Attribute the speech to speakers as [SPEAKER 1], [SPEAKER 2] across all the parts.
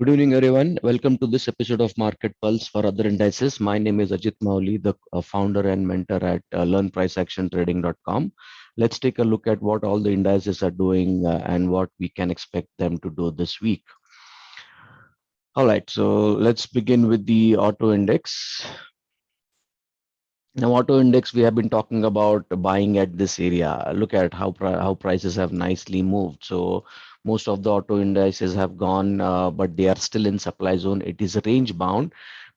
[SPEAKER 1] Good evening, everyone. Welcome to this episode of Market Pulse for other indices. My name is Ajit Mauli, the founder and mentor at learnpriceactiontrading.com. Let's take a look at what all the indices are doing and what we can expect them to do this week. All right, so let's begin with the auto index. Now, auto index, we have been talking about buying at this area. Look at how prices have nicely moved. So most of the auto indices have gone, but they are still in supply zone. It is range bound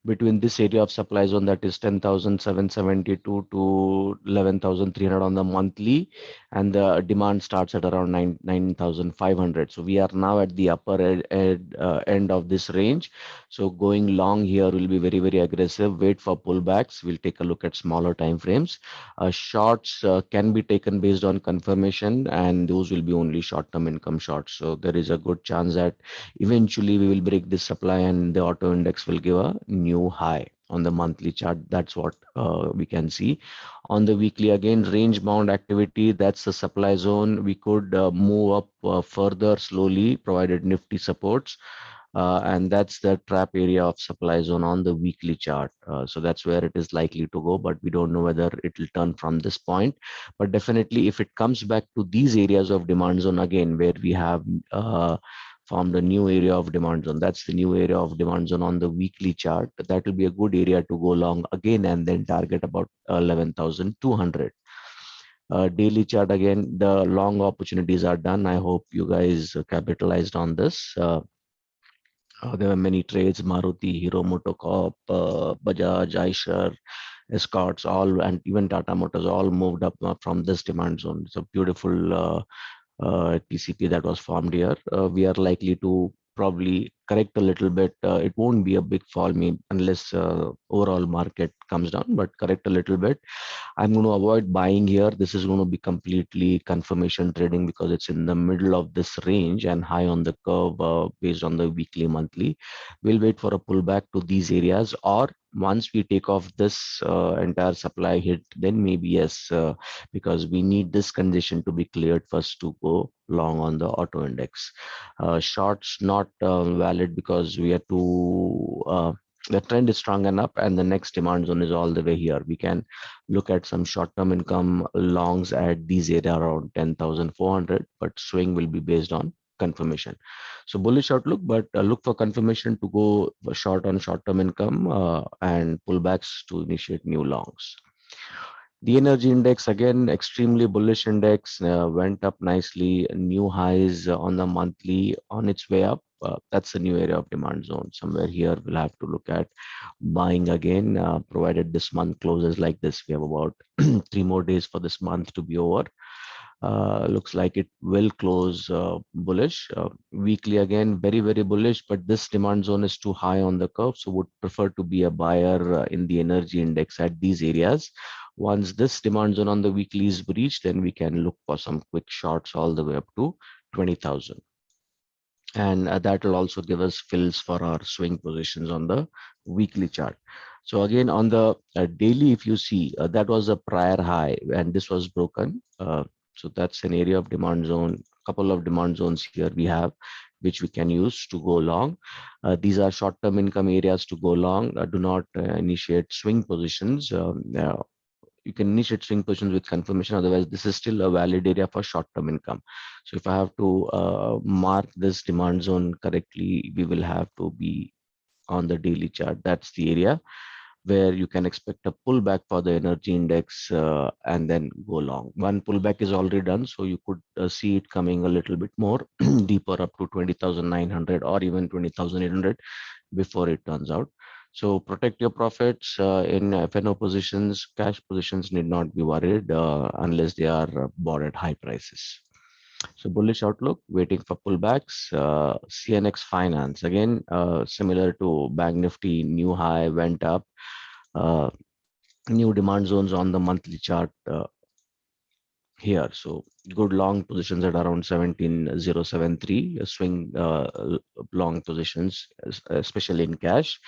[SPEAKER 1] between this area of supply zone, that is 10,772 to 11,300 on the monthly, and the demand starts at around 9,500. So we are now at the upper end of this range. So going long here will be very, very aggressive. Wait for pullbacks. We'll take a look at smaller time frames. Shorts can be taken based on confirmation, and those will be only short-term income shorts. So there is a good chance that eventually we will break this supply and the auto index will give a new high on the monthly chart. That's what we can see. On the weekly, again, range bound activity, that's the supply zone. We could move up further slowly, provided Nifty supports. And that's the trap area of supply zone on the weekly chart. So that's where it is likely to go, but we don't know whether it will turn from this point. But definitely, if it comes back to these areas of demand zone again, where we have formed a new area of demand zone, that's the new area of demand zone on the weekly chart. That will be a good area to go long again and then target about 11,200. Daily chart again, the long opportunities are done. I hope you guys capitalized on this. There were many trades: Maruti, Hero MotoCorp, Bajaj, Eicher, Escorts, all, and even Tata Motors all moved up from this demand zone. It's a beautiful TCP that was formed here. We are likely to probably correct a little bit. It won't be a big fall, maybe, unless overall market comes down, but correct a little bit. I'm going to avoid buying here. This is going to be completely confirmation trading because it's in the middle of this range and high on the curve based on the weekly, monthly. We'll wait for a pullback to these areas, or once we take off this entire supply hit, then maybe yes, because we need this condition to be cleared first to go long on the auto index. Shorts not valid because we are too. The trend is strong enough and the next demand zone is all the way here. We can look at some short-term income longs at these area around 10,400, but swing will be based on confirmation. So bullish outlook, but look for confirmation to go short on short-term income and pullbacks to initiate new longs. The energy index, again, extremely bullish index, went up nicely, new highs on the monthly on its way up. That's the new area of demand zone. Somewhere here, we'll have to look at buying again, provided this month closes like this. We have about 3 more days for this month to be over. Looks like it will close bullish. Weekly, again, very, very bullish, but this demand zone is too high on the curve, so would prefer to be a buyer in the energy index at these areas. Once this demand zone on the weekly is breached, then we can look for some quick shorts all the way up to 20,000. And that will also give us fills for our swing positions on the weekly chart. So again, on the daily, if you see, that was a prior high and this was broken. So that's an area of demand zone. Couple of demand zones here we have, which we can use to go long. These are short-term income areas to go long. Do not initiate swing positions. You can initiate swing positions with confirmation. Otherwise, this is still a valid area for short-term income. So if I have to mark this demand zone correctly, we will have to be on the daily chart. That's the area where you can expect a pullback for the energy index and then go long. One pullback is already done, so you could see it coming a little bit more deeper up to 20,900 or even 20,800 before it turns out. So protect your profits in FNO positions. Cash positions need not be worried unless they are bought at high prices. So bullish outlook, waiting for pullbacks. CNX Finance, again, similar to Bank Nifty, new high, went up. Uh, New demand zones on the monthly chart here. So good long positions at around 17,073, swing long positions, especially in cash.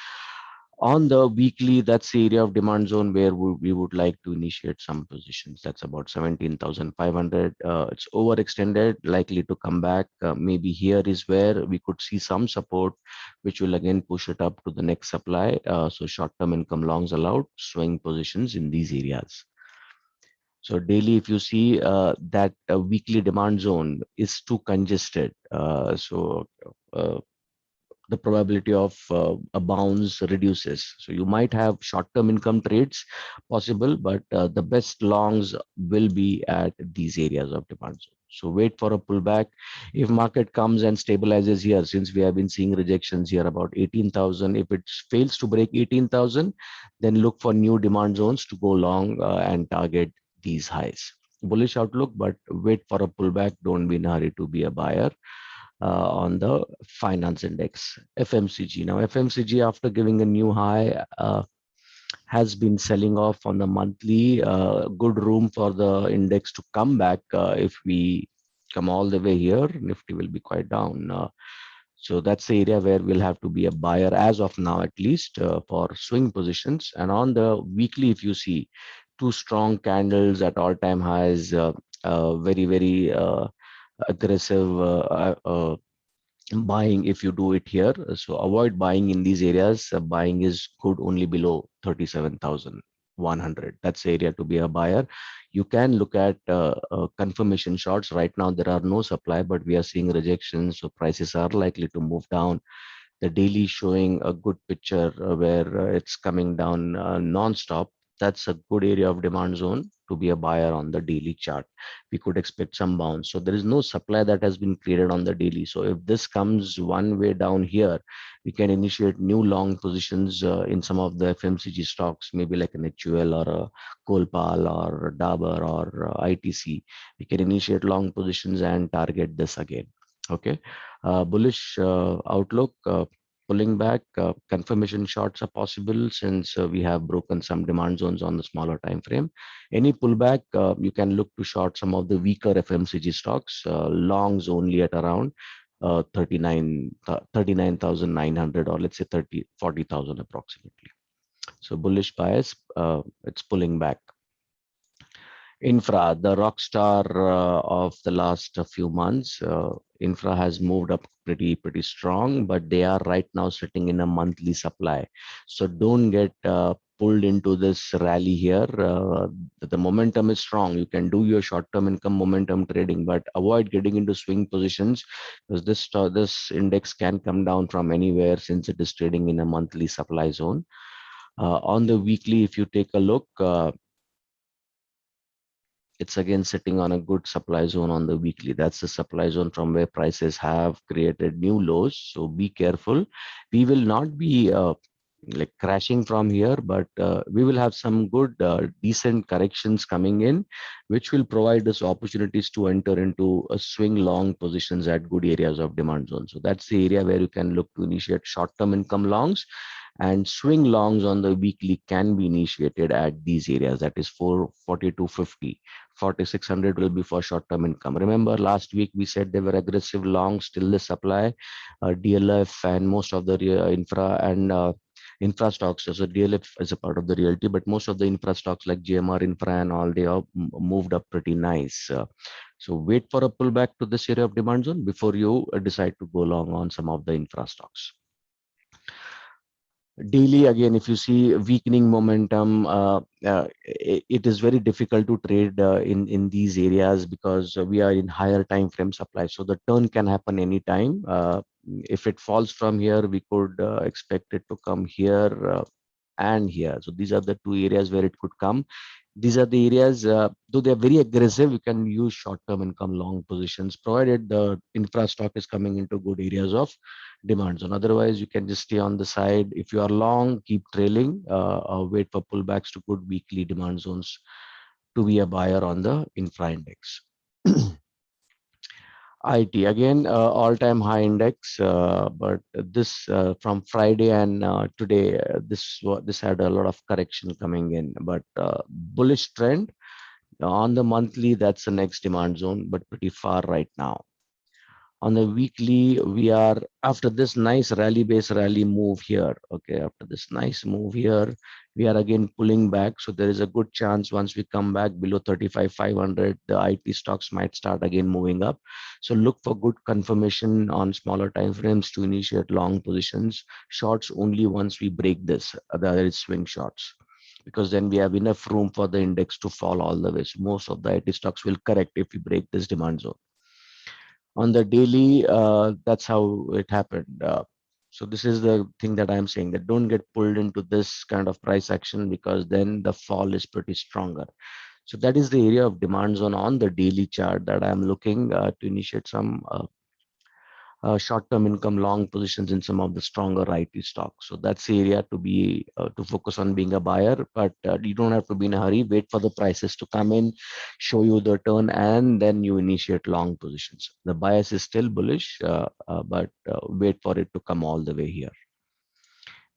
[SPEAKER 1] On the weekly, that's the area of demand zone where we would like to initiate some positions. That's about 17,500. It's overextended, likely to come back. Maybe here is where we could see some support, which will again push it up to the next supply. So short-term income longs allowed, swing positions in these areas. So daily, if you see that weekly demand zone is too congested, uh, the probability of a bounce reduces. So you might have short-term income trades possible, but the best longs will be at these areas of demand zone. So wait for a pullback. If market comes and stabilizes here, since we have been seeing rejections here about 18,000, if it fails to break 18,000, then look for new demand zones to go long and target these highs. Bullish outlook, but wait for a pullback. Don't be in a hurry to be a buyer on the finance index. FMCG. Now, FMCG, after giving a new high, has been selling off on the monthly. Good room for the index to come back. If we come all the way here, Nifty will be quite down. So that's the area where we'll have to be a buyer as of now, at least for swing positions. And on the weekly, if you see two strong candles at all-time highs, very aggressive buying if you do it here. So avoid buying in these areas. Buying is good only below 37,100. That's the area to be a buyer. You can look at confirmation shorts. Right now, there are no supply, but we are seeing rejections. So prices are likely to move down. The daily showing a good picture where it's coming down non-stop. That's a good area of demand zone to be a buyer on the daily chart. We could expect some bounce. So there is no supply that has been created on the daily. So if this comes one way down here, we can initiate new long positions in some of the FMCG stocks, maybe like an HUL or a Kolpal or a Dabur or ITC. We can initiate long positions and target this again. Okay. Bullish outlook, pulling back, confirmation shorts are possible since we have broken some demand zones on the smaller time frame. Any pullback, you can look to short some of the weaker FMCG stocks, longs only at around 39,900 or let's say 40,000 approximately. So bullish bias, it's pulling back. Infra, the rock star of the last few months. Infra has moved up pretty strong, but they are right now sitting in a monthly supply. So don't get pulled into this rally here. The momentum is strong. You can do your short-term income momentum trading, but avoid getting into swing positions because this index can come down from anywhere since it is trading in a monthly supply zone. On the weekly, if you take a look, it's again sitting on a good supply zone on the weekly. That's the supply zone from where prices have created new lows. So be careful. We will not be like crashing from here, but we will have some good, decent corrections coming in, which will provide us opportunities to enter into a swing long positions at good areas of demand zone. So that's the area where you can look to initiate short-term income longs and swing longs on the weekly can be initiated at these areas. That is 440 to 50. 4,600 will be for short-term income. Remember last week we said they were aggressive longs till the supply, DLF and most of the infra and infra stocks. So DLF is a part of the realty, but most of the infra stocks like GMR Infra and all, they have moved up pretty nice. So wait for a pullback to this area of demand zone before you decide to go long on some of the infra stocks. Daily, again, if you see weakening momentum, it is very difficult to trade in these areas because we are in higher time frame supply. So the turn can happen anytime. If it falls from here, we could expect it to come here and here. So these are the two areas where it could come. These are the areas, though they're very aggressive, you can use short-term income long positions, provided the infra stock is coming into good areas of demand zone. Otherwise, you can just stay on the side. If you are long, keep trailing, wait for pullbacks to good weekly demand zones to be a buyer on the infra index. IT again, all-time high index, but this from Friday and today, this had a lot of correction coming in, but bullish trend on the monthly. That's the next demand zone, but pretty far right now. On the weekly, we are after this nice rally base rally move here. Okay, after this nice move here, we are again pulling back. So there is a good chance once we come back below 35,500, the IT stocks might start again moving up. So look for good confirmation on smaller time frames to initiate long positions. Shorts only once we break this, the other is swing shorts, because then we have enough room for the index to fall all the way. So most of the IT stocks will correct if we break this demand zone. On the daily, that's how it happened. So this is the thing that I'm saying, that don't get pulled into this kind of price action, because then the fall is pretty stronger. So that is the area of demand zone on the daily chart that I'm looking to initiate some short-term income long positions in some of the stronger IT stocks. So that's the area to be to focus on being a buyer, but you don't have to be in a hurry. Wait for the prices to come in, show you the turn, and then you initiate long positions. The bias is still bullish, but wait for it to come all the way here.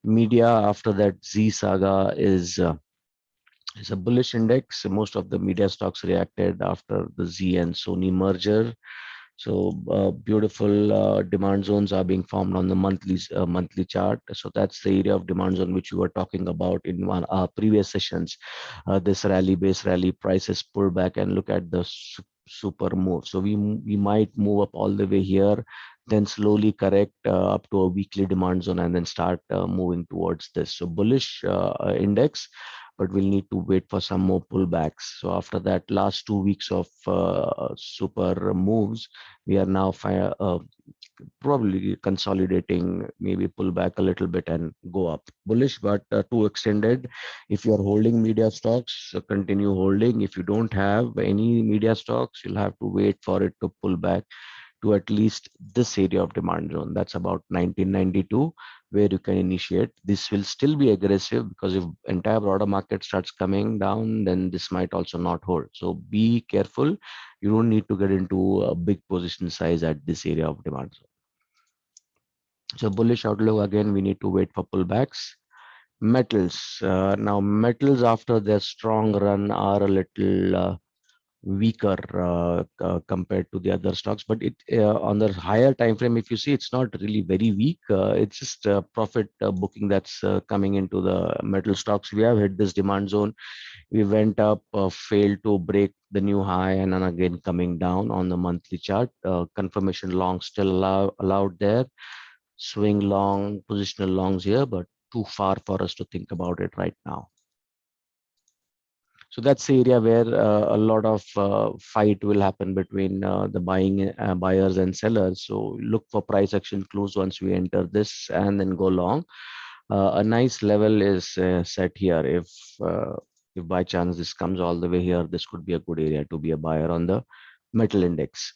[SPEAKER 1] Media after that Z Saga is a bullish index. Most of the media stocks reacted after the Z and Sony merger. So beautiful demand zones are being formed on the monthly chart. So that's the area of demand zone which we were talking about in one previous sessions. This rally base rally prices pull back and look at the super move. So we might move up all the way here, then slowly correct up to a weekly demand zone, and then start moving towards this. So bullish index, but we'll need to wait for some more pullbacks. So after that last 2 weeks of super moves, we are now probably consolidating, maybe pull back a little bit and go up. Bullish, but too extended. If you're holding media stocks, continue holding. If you don't have any media stocks, you'll have to wait for it to pull back to at least this area of demand zone. That's about 1992, where you can initiate. This will still be aggressive, because if entire broader market starts coming down, then this might also not hold. So be careful. You don't need to get into a big position size at this area of demand zone. So bullish outlook, again, we need to wait for pullbacks. Metals. Now metals after their strong run are a little weaker compared to the other stocks, but it on the higher time frame, if you see, it's not really very weak. It's just profit booking that's coming into the metal stocks. We have hit this demand zone. We went up, failed to break the new high, and then again coming down on the monthly chart. Confirmation long still allowed there. Swing long, positional longs here, but too far for us to think about it right now. So that's the area where a lot of fight will happen between the buyers and sellers. So look for price action clues once we enter this and then go long. A nice level is set here. If by chance this comes all the way here, this could be a good area to be a buyer on the metal index.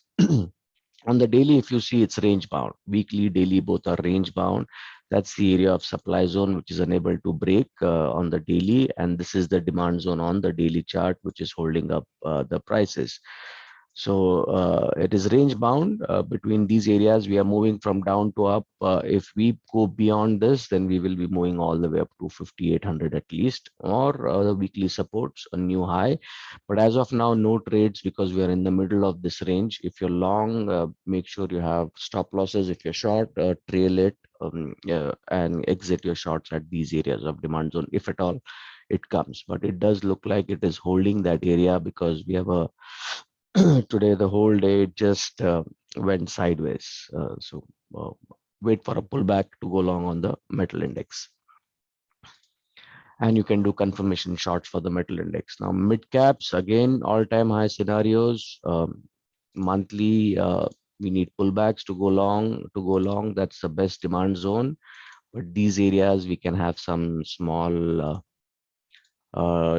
[SPEAKER 1] On the daily, if you see, it's range bound. Weekly, daily, both are range bound. That's the area of supply zone which is unable to break on the daily, and this is the demand zone on the daily chart which is holding up the prices. So it is range bound between these areas. We are moving from down to up. If we go beyond this, then we will be moving all the way up to 5,800 at least, or the weekly supports a new high. But as of now, no trades, because we are in the middle of this range. If you're long, make sure you have stop losses. If you're short, trail it and exit your shorts at these areas of demand zone, if at all it comes. But it does look like it is holding that area, because we have a today the whole day it just went sideways. So wait for a pullback to go long on the metal index. And you can do confirmation shorts for the metal index. Now mid caps, again, all-time high scenarios. Monthly, we need pullbacks to go long. That's the best demand zone. But these areas we can have some small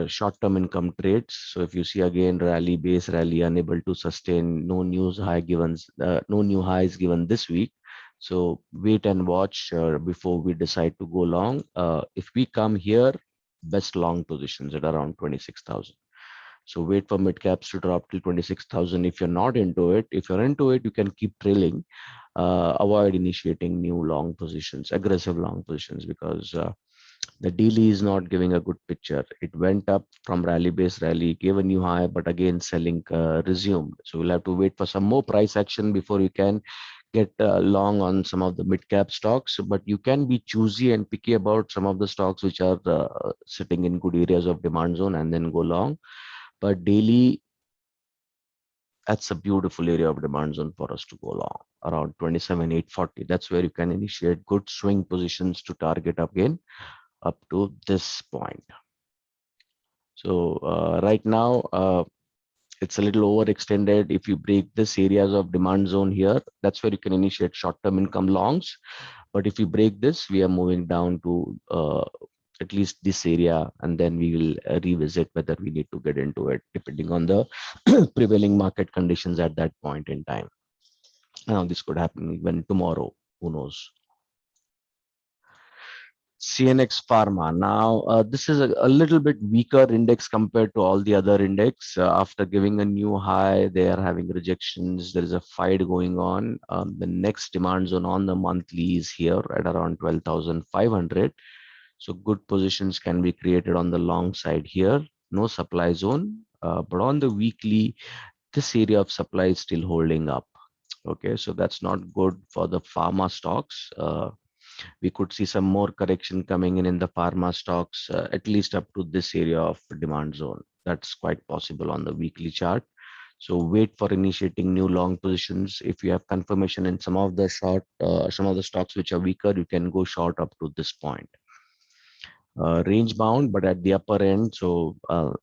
[SPEAKER 1] short-term income trades. So if you see again rally base rally unable to sustain, no new highs given this week. So wait and watch before we decide to go long. If we come here, best long positions at around 26,000. So wait for mid caps to drop till 26,000. If you're not into it, if you're into it, you can keep trailing. Avoid initiating new long positions, aggressive long positions, because The daily is not giving a good picture. It went up from rally base rally, gave a new high, but again selling resumed. So we'll have to wait for some more price action before you can get long on some of the mid cap stocks. But you can be choosy and picky about some of the stocks which are sitting in good areas of demand zone and then go long. But daily, that's a beautiful area of demand zone for us to go long around 27,840. That's where you can initiate good swing positions to target again up to this point. So right now, it's a little overextended. If you break this areas of demand zone here, that's where you can initiate short-term income longs. But if you break this, we are moving down to at least this area, and then we will revisit whether we need to get into it, depending on the prevailing market conditions at that point in time. Now, this could happen even tomorrow. Who knows? CNX Pharma. Now, this is a little bit weaker index compared to all the other index. After giving a new high, they are having rejections. There is a fight going on. The next demand zone on the monthly is here at around 12,500. So good positions can be created on the long side here. No supply zone, but on the weekly, this area of supply is still holding up. Okay, so that's not good for the pharma stocks. We could see some more correction coming in the pharma stocks, at least up to this area of demand zone. That's quite possible on the weekly chart. So wait for initiating new long positions. If you have confirmation in some of the some of the stocks which are weaker, you can go short up to this point. Range bound, but at the upper end, so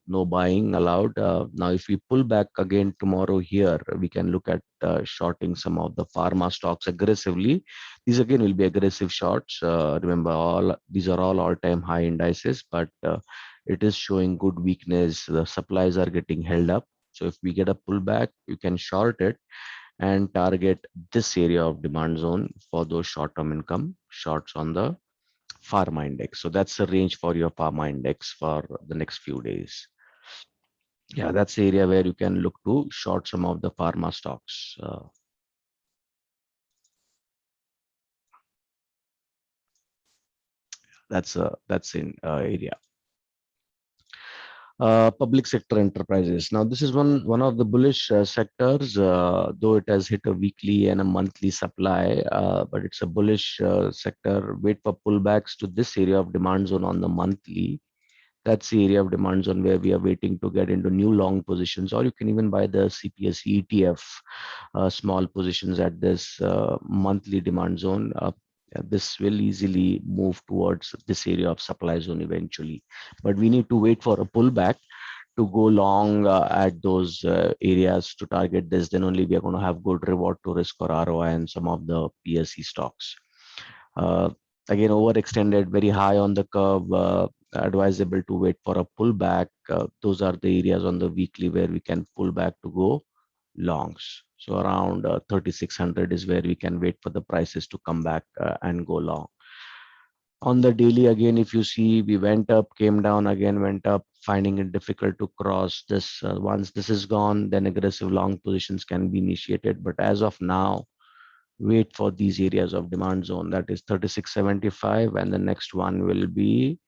[SPEAKER 1] no buying allowed. Now, if we pull back again tomorrow here, we can look at shorting some of the pharma stocks aggressively. These again will be aggressive shorts. Remember, all these are all all-time high indices, but it is showing good weakness. The supplies are getting held up. So if we get a pullback, you can short it and target this area of demand zone for those short-term income shorts on the pharma index. So that's the range for your pharma index for the next few days. Yeah, that's the area where you can look to short some of the pharma stocks. That's in area. Public sector enterprises. Now, this is one of the bullish sectors, though it has hit a weekly and a monthly supply, but it's a bullish sector. Wait for pullbacks to this area of demand zone on the monthly. That's the area of demand zone where we are waiting to get into new long positions, or you can even buy the CPS ETF small positions at this monthly demand zone. This will easily move towards this area of supply zone eventually, but we need to wait for a pullback to go long at those areas to target this. Then only we are going to have good reward to risk or ROI and some of the PSE stocks. Uh, Again, overextended, very high on the curve, advisable to wait for a pullback. Those are the areas on the weekly where we can pull back to go longs. So around 3,600 is where we can wait for the prices to come back and go long. On the daily, again, if you see, we went up, came down, again went up, finding it difficult to cross this. Once this is gone, then aggressive long positions can be initiated. But as of now, wait for these areas of demand zone, that is 3675, and the next one will be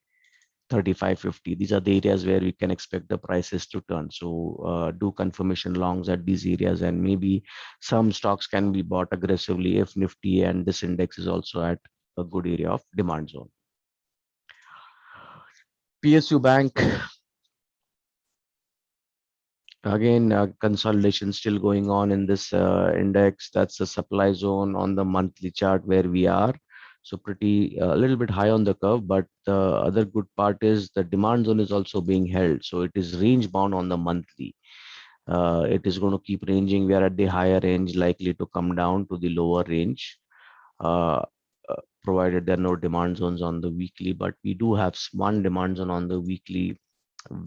[SPEAKER 1] 3550. These are the areas where we can expect the prices to turn. So do confirmation longs at these areas, and maybe some stocks can be bought aggressively if Nifty and this index is also at a good area of demand zone. PSU Bank, again, consolidation still going on in this index. That's the supply zone on the monthly chart where we are. So pretty a little bit high on the curve, but the other good part is the demand zone is also being held. So it is range bound on the monthly. It is going to keep ranging. We are at the higher range, likely to come down to the lower range, uh, provided there are no demand zones on the weekly. But we do have one demand zone on the weekly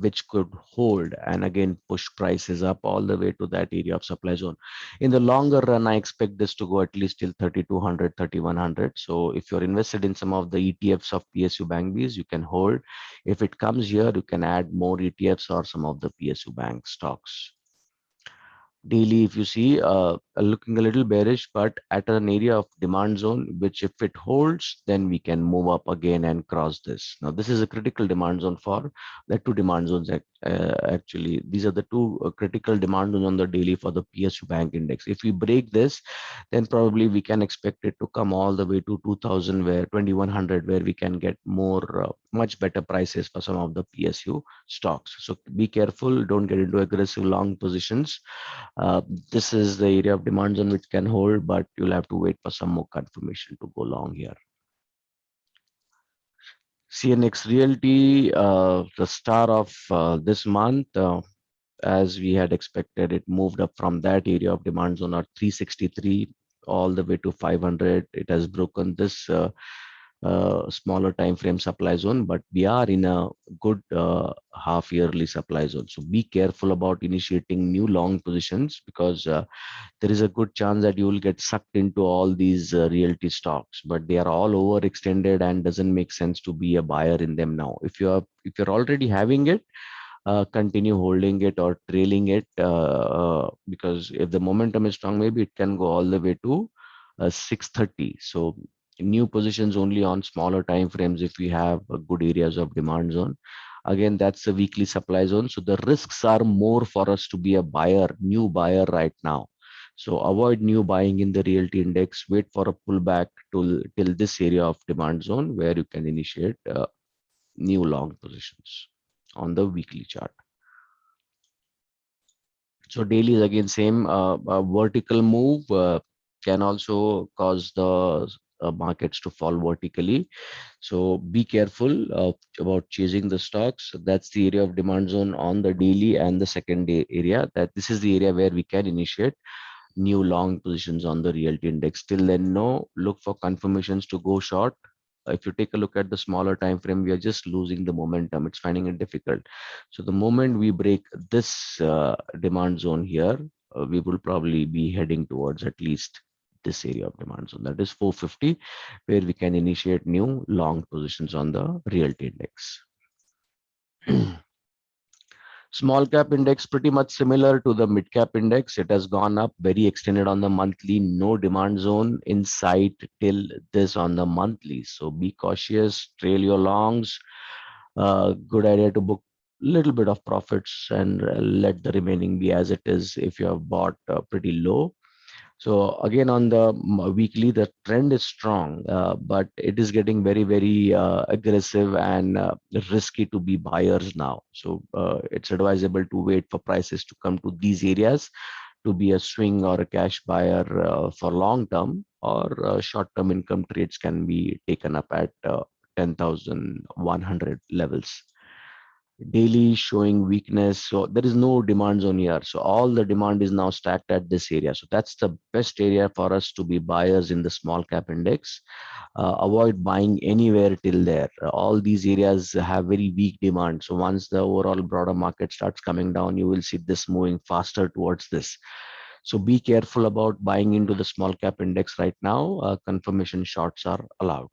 [SPEAKER 1] which could hold and again push prices up all the way to that area of supply zone. In the longer run, I expect this to go at least till 3,200, 3,100. So if you're invested in some of the ETFs of PSU Bank Bs, you can hold. If it comes here, you can add more ETFs or some of the PSU Bank stocks. Daily, if you see, looking a little bearish, but at an area of demand zone, which if it holds, then we can move up again and cross this. Now, this is a critical demand zone for the two demand zones. Actually, these are the two critical demand zones on the daily for the PSU Bank Index. If we break this, then probably we can expect it to come all the way to 2000, where 2100, where we can get more, much better prices for some of the PSU stocks. So be careful, don't get into aggressive long positions. uh, this is the area of demand zone which can hold, but you'll have to wait for some more confirmation to go long here. CNX Realty, the star of this month, as we had expected, it moved up from that area of demand zone at 363 all the way to 500. It has broken this smaller time frame supply zone, but we are in a good half yearly supply zone. So be careful about initiating new long positions, because there is a good chance that you will get sucked into all these realty stocks, but they are all overextended and doesn't make sense to be a buyer in them now. If you're already having it, continue holding it or trailing it, because if the momentum is strong, maybe it can go all the way to 630. So new positions only on smaller time frames if we have good areas of demand zone. Again, that's a weekly supply zone, so the risks are more for us to be a buyer, new buyer right now. So avoid new buying in the realty index. Wait for a pullback till this area of demand zone where you can initiate new long positions on the weekly chart. So daily is again same. A vertical move can also cause the markets to fall vertically. So be careful about chasing the stocks. That's the area of demand zone on the daily and the second day area. That this is the area where we can initiate new long positions on the realty index. Till then, no, look for confirmations to go short. If you take a look at the smaller time frame, we are just losing the momentum. It's finding it difficult. So the moment we break this demand zone here, we will probably be heading towards at least this area of demand zone. That is 450, where we can initiate new long positions on the realty index. Small cap index pretty much similar to the mid cap index. It has gone up very extended on the monthly, no demand zone in sight till this on the monthly. So be cautious, trail your longs. Good idea to book little bit of profits and let the remaining be as it is if you have bought pretty low. So again, on the weekly, the trend is strong, but it is getting very, very aggressive and risky to be buyers now. So it's advisable to wait for prices to come to these areas to be a swing or a cash buyer for long term, or short term income trades can be taken up at 10,100 levels. Daily showing weakness, so there is no demand zone here, so all the demand is now stacked at this area. So that's the best area for us to be buyers in the small cap index. Avoid buying anywhere till there. All these areas have very weak demand, so once the overall broader market starts coming down, you will see this moving faster towards this. So be careful about buying into the small cap index right now. Confirmation shorts are allowed.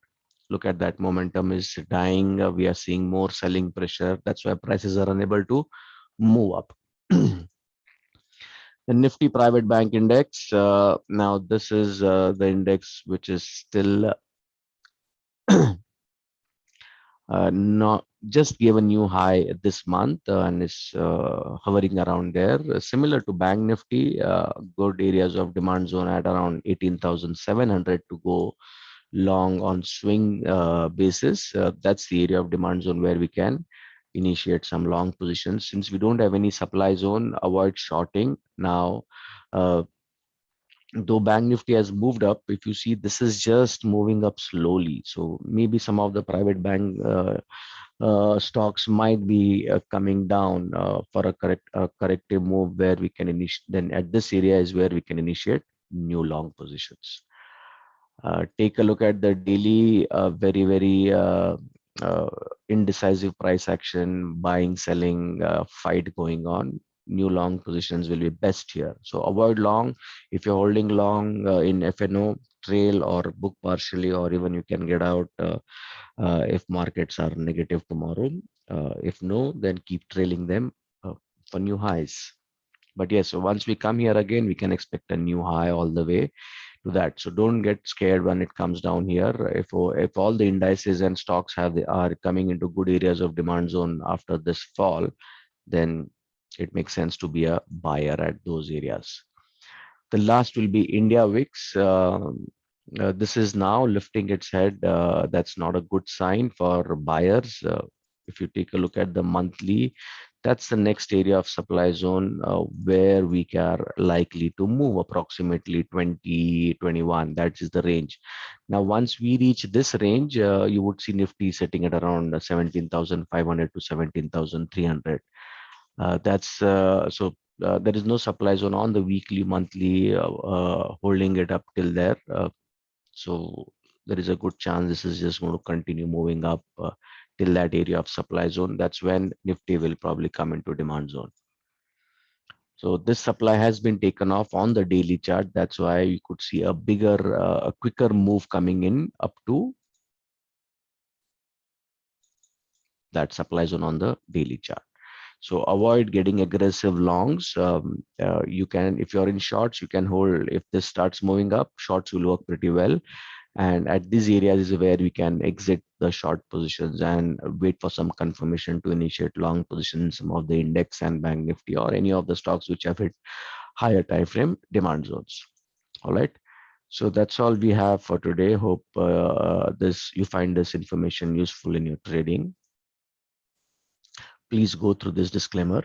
[SPEAKER 1] Look at that, momentum is dying. We are seeing more selling pressure. That's why prices are unable to move up. The Nifty Private Bank Index. Now, this is the index which is still not just gave a new high this month and is hovering around there. Similar to Bank Nifty, good areas of demand zone at around 18,700 to go long on swing basis. That's the area of demand zone where we can initiate some long positions. Since we don't have any supply zone, avoid shorting. Now, uh, though Bank Nifty has moved up, if you see, this is just moving up slowly. So maybe some of the private bank stocks might be coming down for a corrective move where we can initiate. Then at this area is where we can initiate new long positions. Take a look at the daily, very, very uh, indecisive price action, buying, selling fight going on. New long positions will be best here. So avoid long. If you're holding long in FNO, trail or book partially, or even you can get out if markets are negative tomorrow. If no, then keep trailing them for new highs. But yes, so once we come here again, we can expect a new high all the way to that. So don't get scared when it comes down here. If all the indices and stocks are coming into good areas of demand zone after this fall, then it makes sense to be a buyer at those areas. The last will be India VIX. This is now lifting its head. That's not a good sign for buyers. If you take a look at the monthly, that's the next area of supply zone where we are likely to move approximately 20, 21. That is the range. Now, once we reach this range, you would see Nifty sitting at around 17,500 to 17,300. That's so there is no supply zone on the weekly, monthly, holding it up till there. So there is a good chance this is just going to continue moving up till that area of supply zone. That's when Nifty will probably come into demand zone. So this supply has been taken off on the daily chart. That's why you could see a bigger, a quicker move coming in up to that supply zone on the daily chart. So avoid getting aggressive longs. You can, if you're in shorts, you can hold. If this starts moving up, shorts will work pretty well. And at these areas is where we can exit the short positions and wait for some confirmation to initiate long positions, some of the index and bank nifty or any of the stocks which have hit higher time frame demand zones. All right. So that's all we have for today. Hope this you find this information useful in your trading. Please go through this disclaimer.